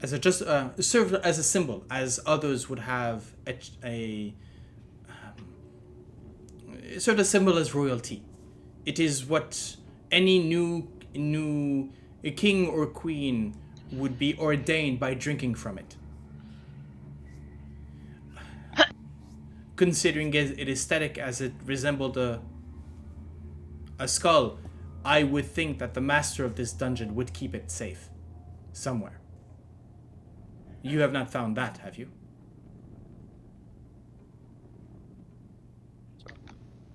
S1: served as a symbol, as others would have it served a symbol as royalty. It is what any new king or queen would be ordained by drinking from it. Considering it aesthetic as it resembled a skull, I would think that the master of this dungeon would keep it safe somewhere. You have not found that, have you?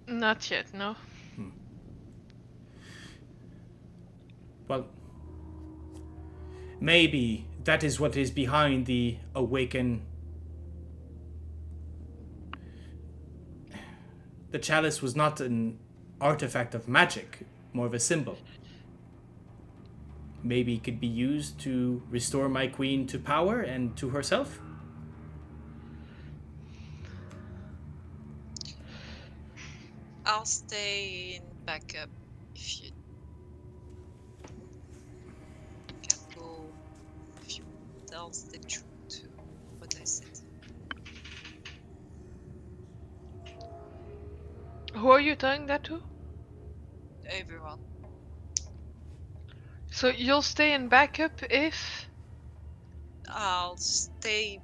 S5: Not yet, no.
S1: Well, maybe that is what is behind the awaken. The chalice was not an artifact of magic, more of a symbol. Maybe it could be used to restore my queen to power and to herself?
S3: I'll stay in backup if you can go, if you tell the truth to what I said.
S5: Who are you telling that to?
S3: Everyone.
S5: So you'll stay in backup if...
S3: I'll stay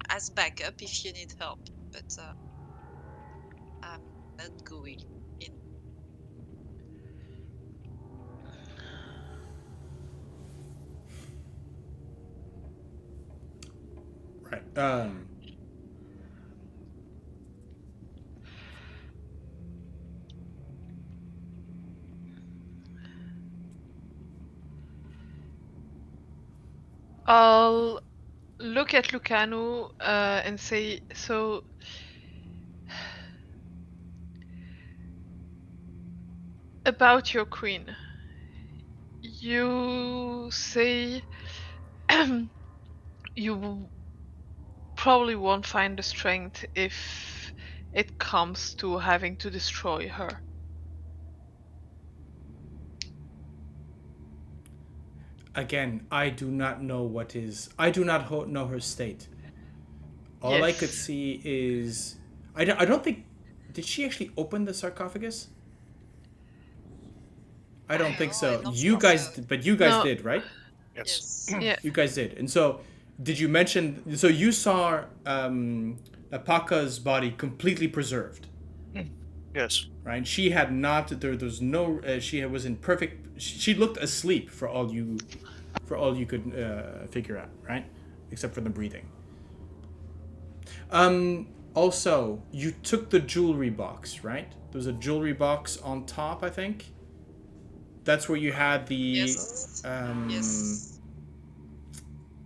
S3: as backup if you need help, but I'm not going in.
S1: Right.
S5: I'll look at Lucanu and say, so... About your queen. You say you probably won't find the strength if it comes to having to destroy her.
S1: Again, I do not know what is. I do not know her state. All I could
S5: Yes.
S1: see is. I don't think. Did she actually open the sarcophagus? I don't think
S3: No,
S1: so.
S3: I don't
S1: You
S3: think
S1: guys,
S3: so.
S1: but you guys
S5: No.
S1: did, right?
S4: Yes.
S3: Yes.
S5: Yeah.
S1: You guys did. And so, did you mention? So you saw Apaka's body completely preserved,
S4: Yes.
S1: right? She had not. There's no. She was in perfect. She looked asleep for all you could figure out, right? Except for the breathing. Also, you took the jewelry box, right? There was a jewelry box on top, I think. That's where you had the.
S3: Yes. Yes.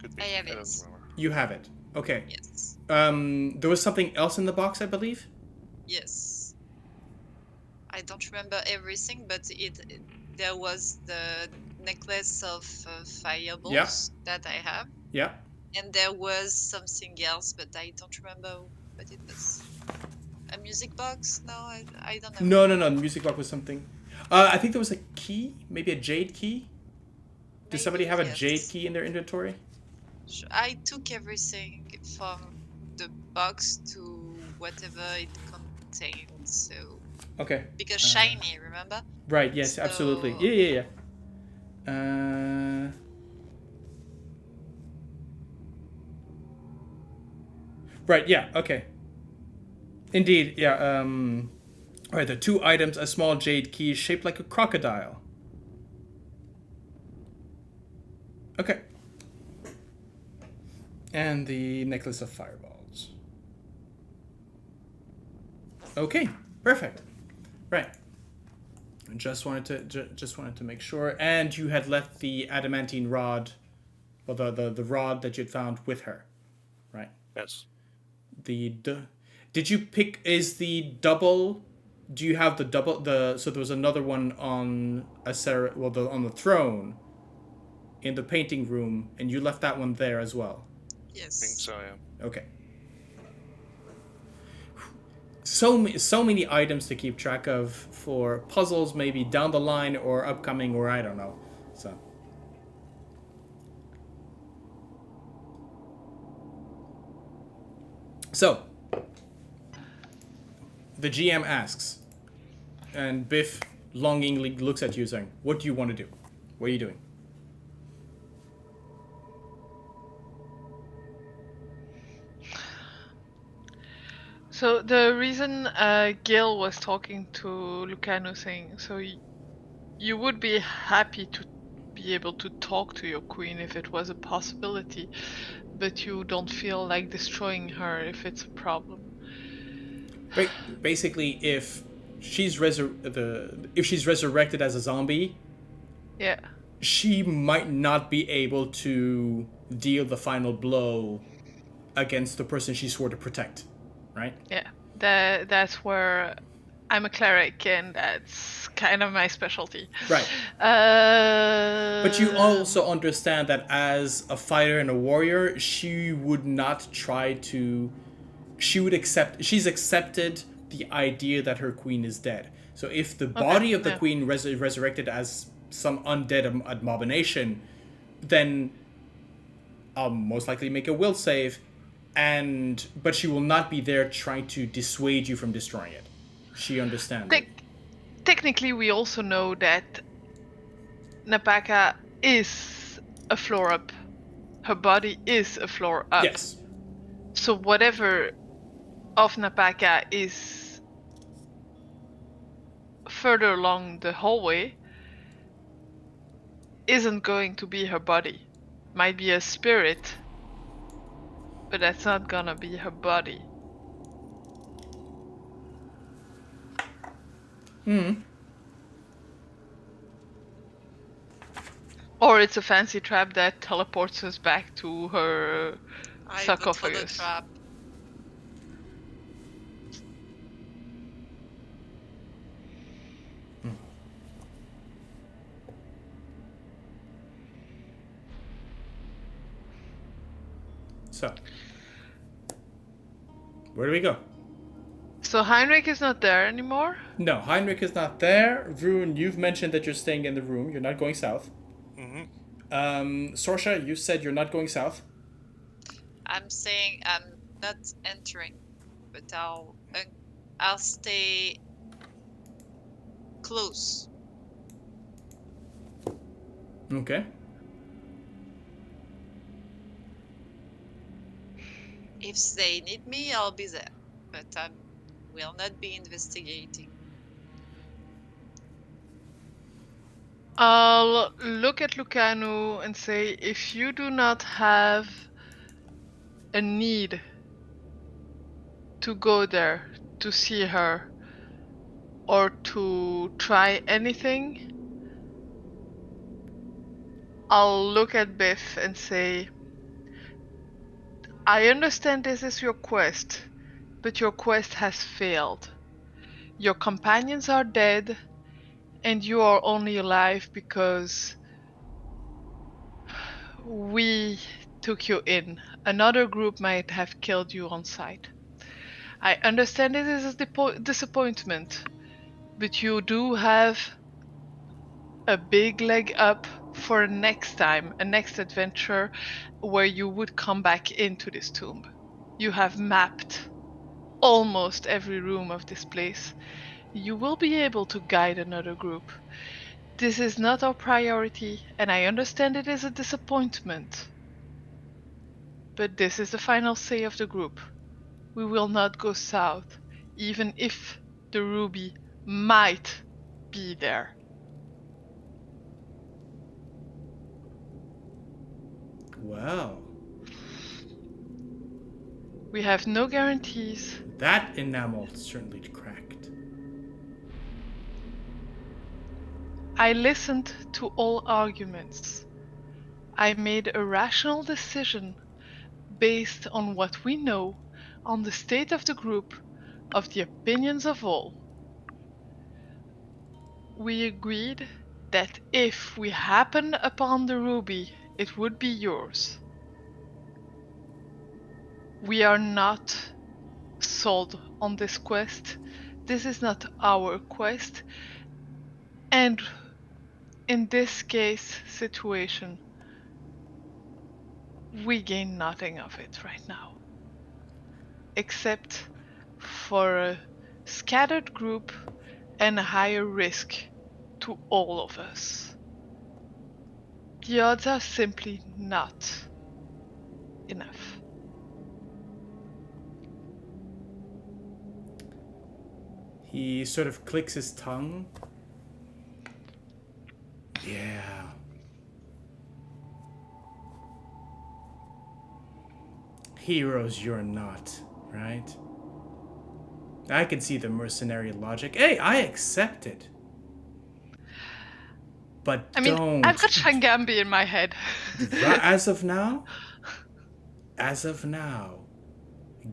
S4: Could be.
S3: I have
S4: don't
S3: it.
S4: remember.
S1: You have it. Okay.
S3: Yes.
S1: There was something else in the box, I believe.
S3: Yes. I don't remember everything, but there was the necklace of fireballs that I have,
S1: Yeah.
S3: and there was something else, but I don't remember what it was. A music box? No, I don't know.
S1: No. The music box was something. I think there was a key, maybe a jade key. Does somebody
S3: Maybe,
S1: have a
S3: yes.
S1: jade key in their inventory?
S3: I took everything from the box to whatever it contained. So
S1: Okay.
S3: because shiny, remember?
S1: Right. Yes.
S3: So-
S1: Absolutely. Yeah. Right. Yeah. Okay. Indeed. Yeah. All right. The two items: a small jade key shaped like a crocodile. Okay. And the necklace of fireballs. Okay. Perfect. Right. Just wanted to make sure. And you had left the adamantine rod, well, the rod that you'd found with her, right?
S4: Yes.
S1: Did you pick? Is the double? Do you have the double? So there was another one on on the throne, in the painting room, and you left that one there as well.
S4: I think
S3: Yes.
S4: so, yeah.
S1: Okay. So many items to keep track of for puzzles, maybe down the line or upcoming, or I don't know. So the GM asks, and Biff longingly looks at you, saying, "What do you want to do? What are you doing?"
S5: So the reason Gale was talking to Lucano, saying, so you would be happy to be able to talk to your queen if it was a possibility, but you don't feel like destroying her if it's a problem.
S1: Basically, if she's resurrected as a zombie,
S5: Yeah.
S1: she might not be able to deal the final blow against the person she swore to protect, right?
S5: Yeah. That's where I'm a cleric, and that's kind of my specialty.
S1: Right. But you also understand that as a fighter and a warrior, she would not try to. She's accepted the idea that her queen is dead. So if the body of the
S5: yeah.
S1: queen resurrected as some undead abomination, then I'll most likely make a will save, but she will not be there trying to dissuade you from destroying it. She understands it.
S5: Technically, we also know that Napaka is a floor up. Her body is a floor up.
S1: Yes.
S5: So whatever of Napaka is further along the hallway isn't going to be her body. Might be a spirit, but that's not gonna be her body. Or it's a fancy trap that teleports us back to her
S3: I vote for the
S5: sarcophagus.
S3: trap.
S1: So, Where do we go?
S5: So Heinrich is not there anymore?
S1: No, Heinrich is not there. Vroon, you've mentioned that you're staying in the room. You're not going south.
S4: Mm-hmm.
S1: Sorsha, you said you're not going south.
S3: I'm saying I'm not entering, but I'll stay close.
S1: Okay.
S3: If they need me, I'll be there, but I will not be investigating.
S5: I'll look at Lucanu and say, if you do not have a need to go there to see her or to try anything, I'll look at Biff and say, I understand this is your quest, but your quest has failed. Your companions are dead, and you are only alive because we took you in. Another group might have killed you on sight. I understand it is a disappointment, but you do have a big leg up for next time, a next adventure where you would come back into this tomb. You have mapped almost every room of this place. You will be able to guide another group. This is not our priority, and I understand it is a disappointment. But this is the final say of the group. We will not go south, even if the ruby might be there.
S1: Wow.
S5: We have no guarantees.
S1: That enamel certainly cracked.
S5: I listened to all arguments. I made a rational decision based on what we know, on the state of the group, of the opinions of all. We agreed that if we happen upon the ruby, it would be yours. We are not sold on this quest. This is not our quest. And in this case situation, we gain nothing of it right now. Except for a scattered group and a higher risk to all of us. The odds are simply not enough.
S1: He sort of clicks his tongue. Yeah. Heroes you're not, right? I can see the mercenary logic. Hey, I accept it. But
S5: I mean,
S1: don't.
S5: I've got Shangambi in my head.
S1: As of now,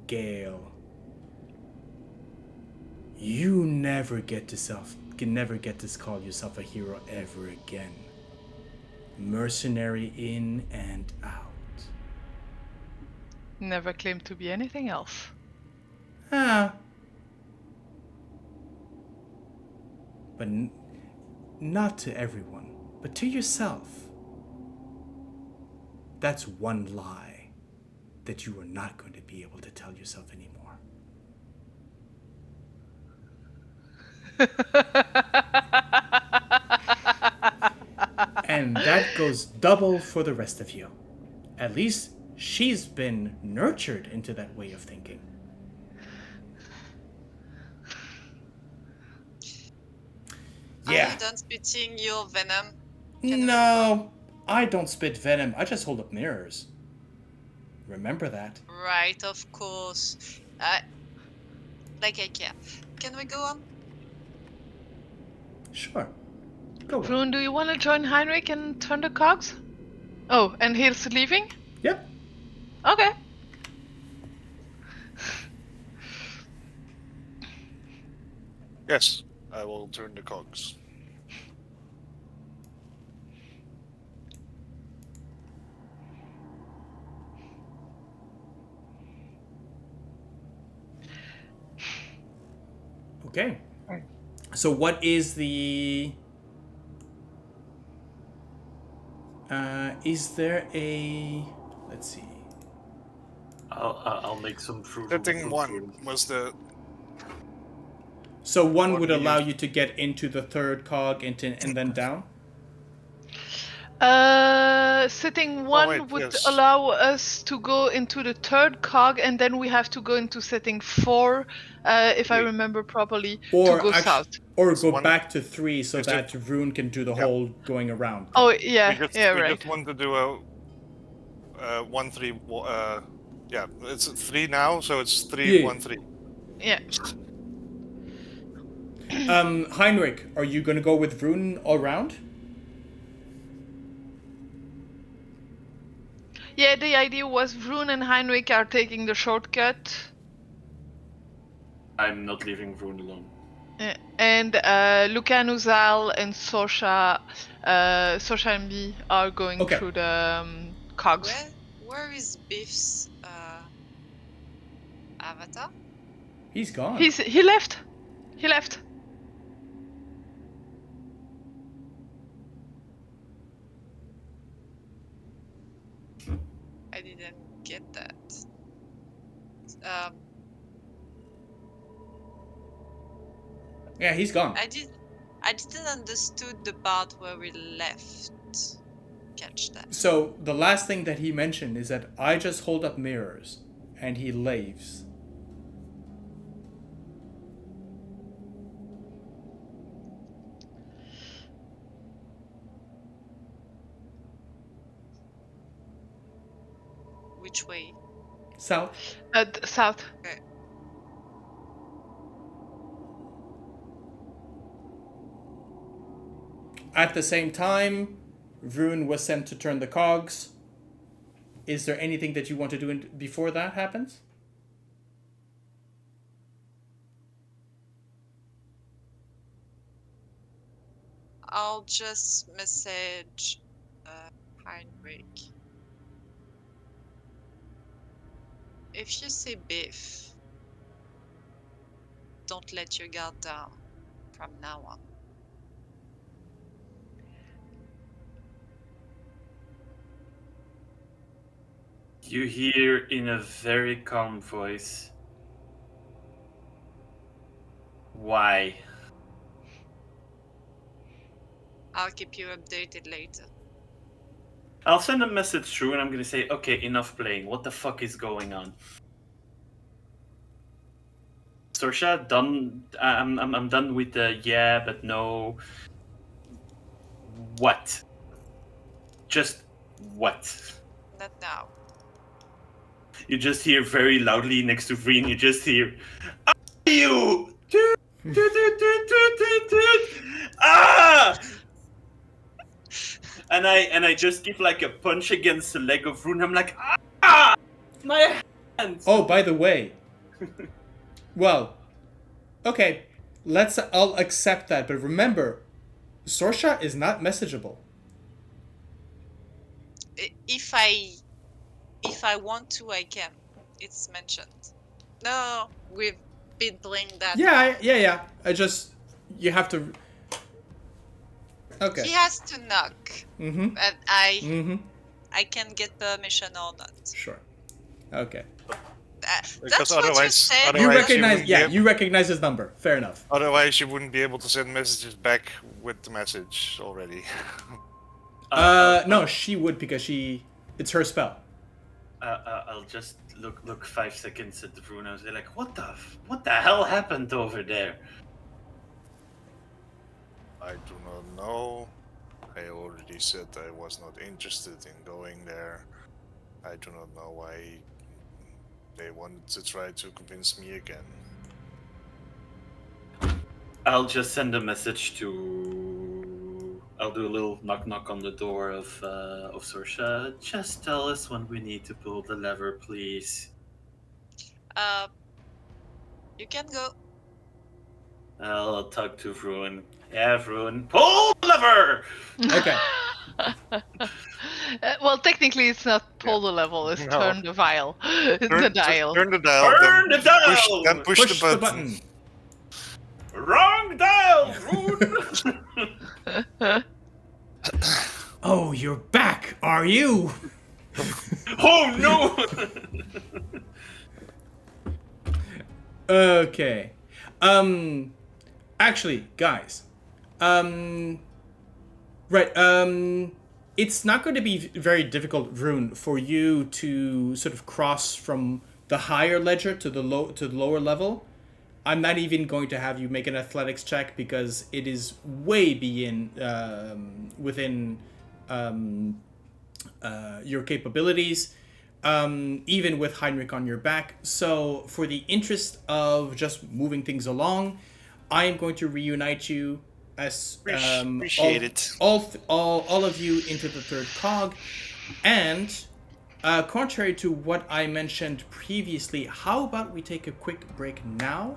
S1: Gale, you never get to call yourself a hero ever again. Mercenary in and out.
S5: Never claimed to be anything else.
S1: Ah. But not to everyone, but to yourself. That's one lie that you are not going to be able to tell yourself anymore. And that goes double for the rest of you. At least she's been nurtured into that way of thinking.
S3: Are
S1: Yeah.
S3: you done spitting your venom?
S1: No, I don't spit venom. I just hold up mirrors. Remember that.
S3: Right, of course. Like I care. Can we go on?
S1: Sure. Go on.
S5: Vroon, do you want to join Heinrich and turn the cogs? Oh, and he's leaving?
S1: Yep.
S5: Okay.
S4: Yes, I will turn the cogs.
S1: Okay. So what is the... is there a... Let's see.
S2: I'll make some fruit.
S4: Setting one was the...
S1: So one
S4: What
S1: would
S4: do you
S1: allow
S4: use?
S1: you to get into the third cog and then down?
S5: Setting one
S4: wait,
S5: would
S4: yes.
S5: allow us to go into the third cog, and then we have to go into setting 4, if I
S2: Wait.
S5: remember properly,
S1: Or
S5: to go
S1: actu-
S5: south.
S1: Or
S4: It's
S1: go
S4: one-
S1: back to 3 so
S4: it's
S1: that Vroon can do the
S4: Yeah.
S1: whole going around.
S5: Oh
S1: thing.
S5: yeah,
S4: we
S5: right.
S4: just want to do a 1-3. Yeah, it's 3 now, so it's 3-1-3.
S5: Yeah.
S1: Heinrich, are you going to go with Vroon all round?
S5: Yeah, the idea was Vroon and Heinrich are taking the shortcut,
S2: I'm not leaving Vroon alone.
S5: and Lucan, Uzal, and Sorsha and me are going
S1: Okay.
S5: through the cogs.
S3: Where is Biff's avatar?
S1: He's gone.
S5: He left. He left.
S3: I didn't get that.
S1: Yeah, he's gone.
S3: I didn't understood the part where we left. Catch that.
S1: So the last thing that he mentioned is that I just hold up mirrors and he leaves.
S3: Which way?
S1: South.
S5: South.
S3: Okay.
S1: At the same time, Vroon was sent to turn the cogs. Is there anything that you want to do before that happens?
S3: I'll just message Heinrich. If you see Biff, don't let your guard down from now on.
S2: You hear in a very calm voice. Why?
S3: I'll keep you updated later.
S2: I'll send a message through and I'm gonna say, okay, enough playing. What the fuck is going on? Sorsha, done. I'm done with the yeah, but no. What? Just what?
S3: Not now.
S2: You just hear very loudly next to Vreen. You just hear, "Are you?" Ah! And I just give like a punch against the leg of Vroon. I'm like, ah! My hands!
S1: Oh, by the way. Well, okay. I'll accept that, but remember, Sorsha is not messageable.
S3: If I want to, I can. It's mentioned. No, we've been playing that.
S1: Yeah. You have to. Okay.
S3: He has to knock,
S1: Mm-hmm.
S3: and I can get permission or not.
S1: Sure. Okay.
S3: That's
S4: Because
S3: what you
S4: otherwise-
S3: said.
S1: You
S4: Otherwise,
S1: recognize,
S4: wouldn't be able-
S1: you recognize his number. Fair enough.
S4: Otherwise, you wouldn't be able to send messages back with the message already.
S1: No, she would because it's her spell.
S2: I'll just look 5 seconds at the Vroon and say like, what the hell happened over there?
S4: I do not know. I already said I was not interested in going there. I do not know why they wanted to try to convince me again.
S2: I'll just send a message to. I'll do a little knock on the door of Sorsha. Just tell us when we need to pull the lever, please.
S3: You can go.
S2: I'll talk to Vroon. Yeah, Vroon, pull the lever.
S1: Okay.
S5: Well, technically, it's not pull the level; it's
S4: No.
S5: turn the vial, the dial.
S4: Turn the dial.
S2: Turn
S4: then
S2: the dial!
S4: Push the button.
S2: Vroon!
S1: Oh, you're back, are you?
S2: Oh no!
S1: Okay. Actually, guys. Right, it's not going to be very difficult, Vroon, for you to sort of cross from the higher ledger to the lower level. I'm not even going to have you make an athletics check because it is way within your capabilities, even with Heinrich on your back. So, for the interest of just moving things along, I am going to reunite you as
S4: Appreciate it.
S1: all of you into the third cog, and contrary to what I mentioned previously, how about we take a quick break now?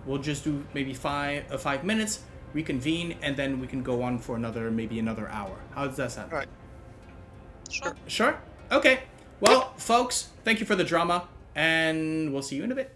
S1: We'll just do maybe 5 minutes, reconvene, and then we can go on for another hour. How does that sound?
S4: All right.
S3: Sure.
S1: Sure? Okay. Well, folks, thank you for the drama, and we'll see you in a bit.